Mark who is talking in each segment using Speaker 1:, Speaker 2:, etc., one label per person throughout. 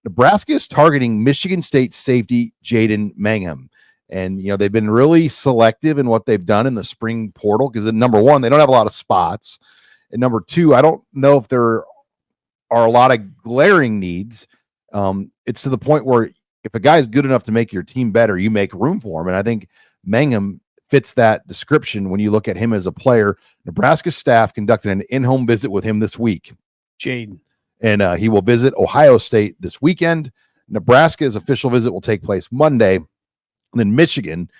Speaker 1: Nebraska is targeting Michigan State safety Jaden Mangham. And, they've been really selective in what they've done in the spring portal because, number one, they don't have a lot of spots. And number two, I don't know if there are a lot of glaring needs. It's to the point where if a guy is good enough to make your team better, you make room for him. And I think Mangham fits that description when you look at him as a player. Nebraska staff conducted an in-home visit with him this week.
Speaker 2: Jaden.
Speaker 1: And he will visit Ohio State this weekend. Nebraska's official visit will take place Monday. And then Michigan,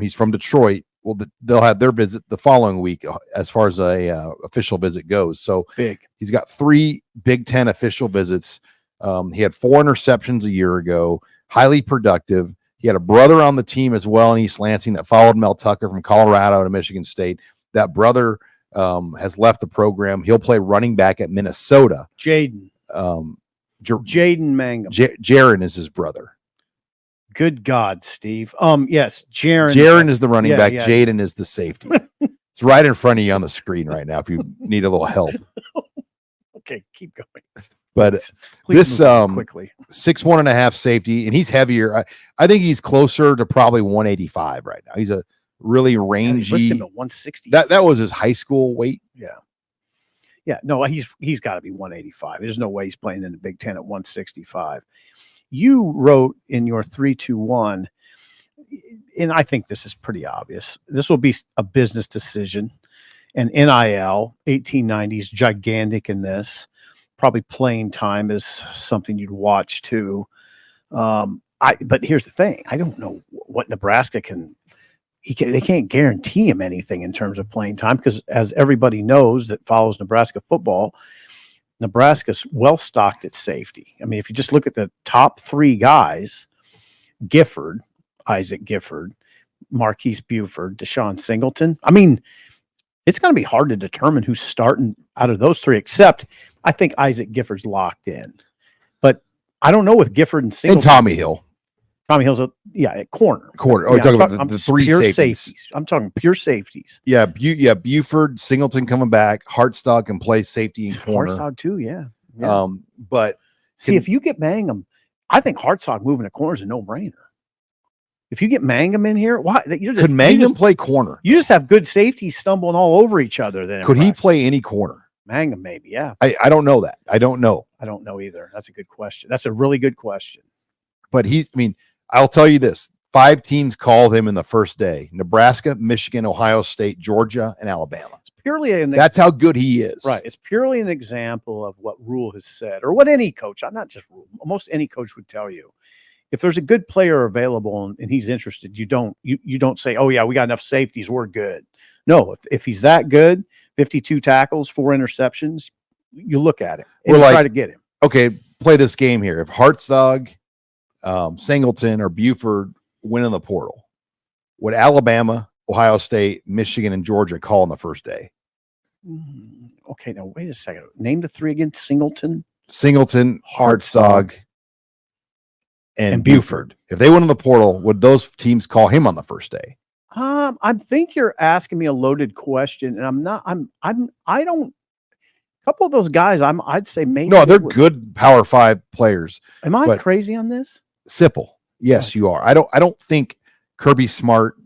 Speaker 1: he's from Detroit. Well, they'll have their visit the following week as far as a official visit goes. So
Speaker 2: big.
Speaker 1: He's got 3 Big Ten official visits. He had 4 interceptions a year ago, highly productive. He had a brother on the team as well in East Lansing that followed Mel Tucker from Colorado to Michigan State. That brother has left the program. He'll play running back at Minnesota.
Speaker 2: Jaden. Jaden Mangham.
Speaker 1: Jaron is his brother.
Speaker 2: Good God, Steve. Yes, Jaron.
Speaker 1: Jaron is the running back. Yeah. Jaden is the safety. It's right in front of you on the screen right now if you need a little help.
Speaker 2: Okay, keep going.
Speaker 1: But
Speaker 2: Please this quickly
Speaker 1: 6'1.5" safety, and he's heavier. I think he's closer to probably 185 right now. He's a really rangy.
Speaker 2: Listed him at 160.
Speaker 1: That was his high school weight.
Speaker 2: Yeah. No, he's got to be 185. There's no way he's playing in the Big Ten at 165. You wrote in your 3-2-1, and I think this is pretty obvious. This will be a business decision, and NIL 1890s gigantic in this. Probably playing time is something you'd watch too. But here's the thing: I don't know what Nebraska can. They can't guarantee him anything in terms of playing time because, as everybody knows that follows Nebraska football, Nebraska's well stocked at safety. I mean, if you just look at the top 3 guys: Isaac Gifford, Marquise Buford, Deshaun Singleton. I mean, it's going to be hard to determine who's starting out of those 3, except I think Isaac Gifford's locked in. But I don't know with Gifford and Singleton.
Speaker 1: And Tommy Hill.
Speaker 2: Tommy Hill's at corner.
Speaker 1: Oh,
Speaker 2: yeah,
Speaker 1: you're talking about the 3
Speaker 2: pure
Speaker 1: safeties.
Speaker 2: I'm talking pure safeties.
Speaker 1: Yeah, Buford, Singleton coming back. Hartstock can play safety and corner.
Speaker 2: Hartstock too, yeah.
Speaker 1: But
Speaker 2: see, if you get Mangham, I think Hartstock moving to corner is a no-brainer. If you get Mangham in here, why?
Speaker 1: Could Mangham play corner?
Speaker 2: You just have good safeties stumbling all over each other. Then
Speaker 1: could he play any corner?
Speaker 2: Mangham, maybe, yeah.
Speaker 1: I don't know that. I don't know.
Speaker 2: I don't know either. That's a good question. That's a really good question.
Speaker 1: But I'll tell you this: 5 teams called him in the first day: Nebraska, Michigan, Ohio State, Georgia, and Alabama. It's
Speaker 2: purely
Speaker 1: that's how good he is.
Speaker 2: Right. It's purely an example of what Rhule has said, or what any coach. I'm not just Rhule. Almost any coach would tell you. If there's a good player available and he's interested, you don't say, "Oh yeah, we got enough safeties, we're good." No, if he's that good, 52 tackles, 4 interceptions, you look at it and try to get him.
Speaker 1: Okay, play this game here. If Hartstock, Singleton, or Buford win in the portal, would Alabama, Ohio State, Michigan, and Georgia call on the first day?
Speaker 2: Okay, now wait a second. Name the 3 again: Singleton,
Speaker 1: Hartstock, and Buford. If they went in the portal, would those teams call him on the first day?
Speaker 2: I think you're asking me a loaded question, and I'm not. I don't. A couple of those guys, I'd say maybe.
Speaker 1: No, they're good Power 5 players.
Speaker 2: Am I crazy on this?
Speaker 1: Simple. Yes, you are. I don't think Kirby Smart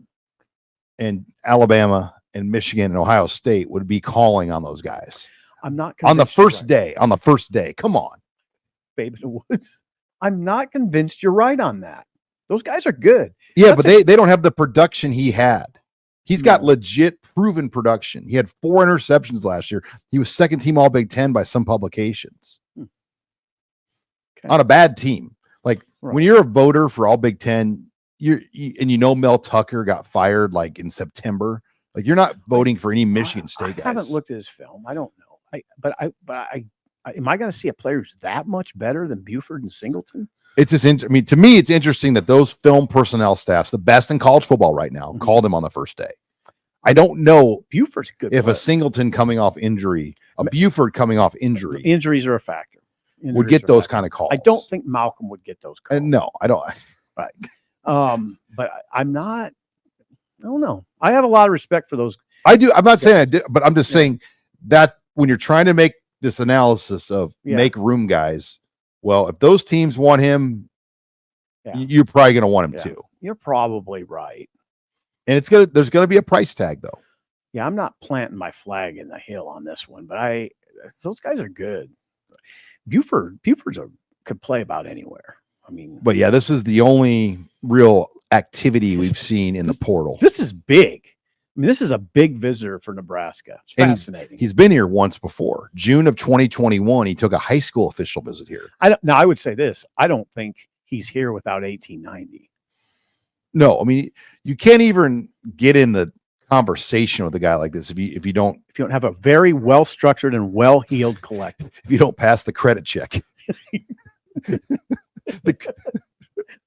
Speaker 1: and Alabama and Michigan and Ohio State would be calling on those guys.
Speaker 2: I'm not
Speaker 1: on the first day. On the first day, come on,
Speaker 2: Babe in the Woods. I'm not convinced you're right on that. Those guys are good.
Speaker 1: Yeah, but they don't have the production he had. He's got legit proven production. He had 4 interceptions last year. He was second team All Big Ten by some publications. On a bad team. When you're a voter for All Big Ten, Mel Tucker got fired in September. You're not voting for any Michigan State guys.
Speaker 2: I haven't looked at his film. I don't know. Am I going to see a player who's that much better than Buford and Singleton?
Speaker 1: It's just, to me, it's interesting that those film personnel staffs, the best in college football right now, called him on the first day. I don't know
Speaker 2: Buford's good
Speaker 1: if a Singleton coming off injury, a Buford coming off injury.
Speaker 2: Injuries are a factor.
Speaker 1: Would get those kind of calls.
Speaker 2: I don't think Malcolm would get those calls.
Speaker 1: No, I don't.
Speaker 2: Right. But I'm not. I don't know. I have a lot of respect for those.
Speaker 1: I do. I'm not saying I did, but I'm just saying that when you're trying to make this analysis of make room guys, Well, if those teams want him,
Speaker 2: Yeah.
Speaker 1: you're probably going to want him
Speaker 2: Yeah.
Speaker 1: too.
Speaker 2: You're probably right.
Speaker 1: And there's going to be a price tag though.
Speaker 2: Yeah, I'm not planting my flag in the hill on this one, but those guys are good. Buford's could play about anywhere. I mean,
Speaker 1: But yeah, this is the only real activity we've seen in the portal.
Speaker 2: This is big. I mean, this is a big visitor for Nebraska. It's fascinating.
Speaker 1: He's been here once before. June of 2021, he took a high school official visit here.
Speaker 2: Now, I would say this. I don't think he's here without 1890.
Speaker 1: No, I mean, you can't even get in the conversation with a guy like this if you don't
Speaker 2: have a very well structured and well heeled collective.
Speaker 1: If you don't pass the credit check.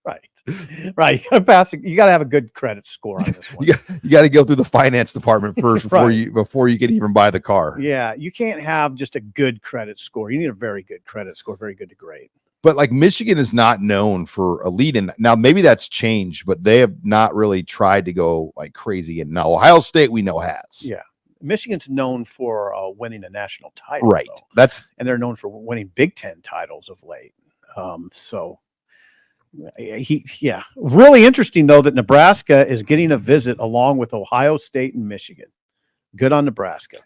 Speaker 2: Right. You got to have a good credit score on this one.
Speaker 1: You got to go through the finance department first before you can even buy the car.
Speaker 2: Yeah, you can't have just a good credit score. You need a very good credit score, very good to great.
Speaker 1: But like Michigan is not known for elite, and now maybe that's changed, but they have not really tried to go like crazy. And now Ohio State, we know has.
Speaker 2: Yeah, Michigan's known for winning a national title,
Speaker 1: right?
Speaker 2: Though. And they're known for winning Big Ten titles of late. Really interesting though that Nebraska is getting a visit along with Ohio State and Michigan. Good on Nebraska.